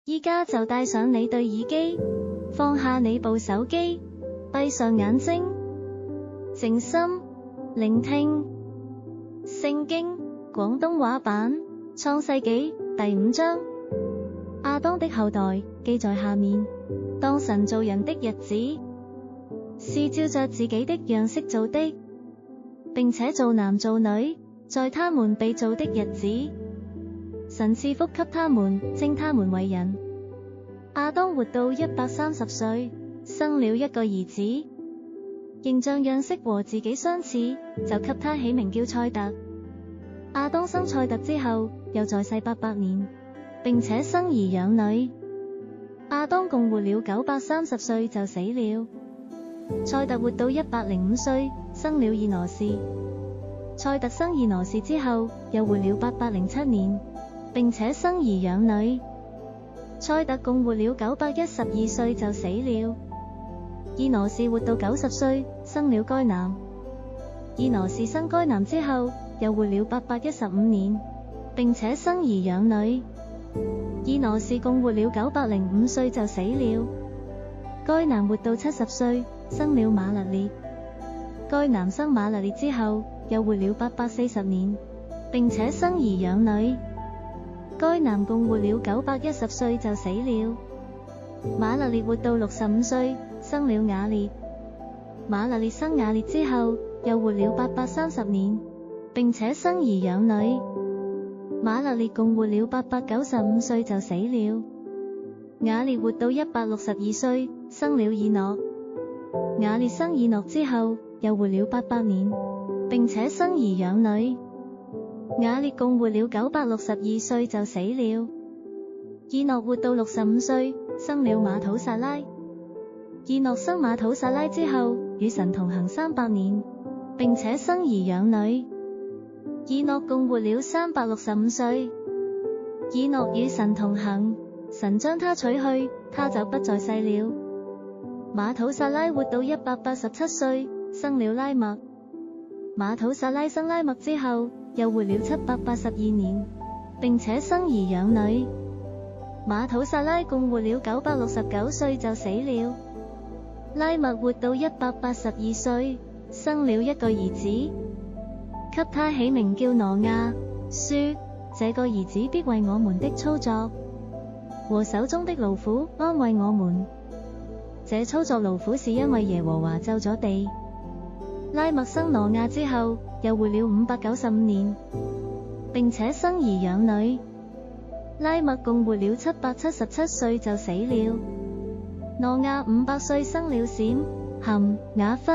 依家就戴上你對耳機，放下你部手機，閉上眼睛，靜心聆聽。聖經廣東話版創世紀第5章。亞當的後代記在下面。當神造人的日子，是照着自己的樣式造的，並且造男造女，在他們被造的日子，神賜福給他們，稱他們為人。亞當活到130歲，生了一個兒子，形象樣式和自己相似，就給他起名叫賽特。亞當生賽特之後，又在世800年，並且生兒養女。亞當共活了930歲就死了。賽特活到105歲，生了以挪士。賽特生以挪士之後，又活了807年，並且生兒養女。賽特共活了912歲就死了。以挪士活到90歲，生了該男。以挪士生該男之後，又活了815年，並且生兒養女。以挪士共活了905歲就死了。該男活到70歲，生了馬勒列。該男生馬勒列之後，又活了840年，並且生兒養女。該男共活了910歲就死了。馬勒列活到65歲，生了雅列。馬勒列生雅列之後，又活了830年，並且生兒養女。馬勒列共活了895歲就死了。雅列活到162歲，生了以諾。雅列生以諾之後，又活了800年，並且生兒養女。雅列共活了962歲就死了。以諾活到65歲，生了馬土撒拉。以諾生馬土撒拉之後，與神同行300年，並且生兒養女。以諾共活了365歲。以諾與神同行，神將他取去，他就不在世了。馬土撒拉活到187歲，生了拉麥。馬土撒拉生拉麥之後，又活了782年，並且生兒養女。馬土撒拉共活了969歲就死了。拉麥活到182歲，生了一個兒子，給他起名叫挪亞，說：這個兒子必為我們的操作和手中的勞苦安慰我們。這操作勞苦是因為耶和華咒咗地。拉麥生挪亞之後，又活了595年，並且生兒養女。拉麥共活了777歲就死了。挪亞500歲生了閃、含、雅弗。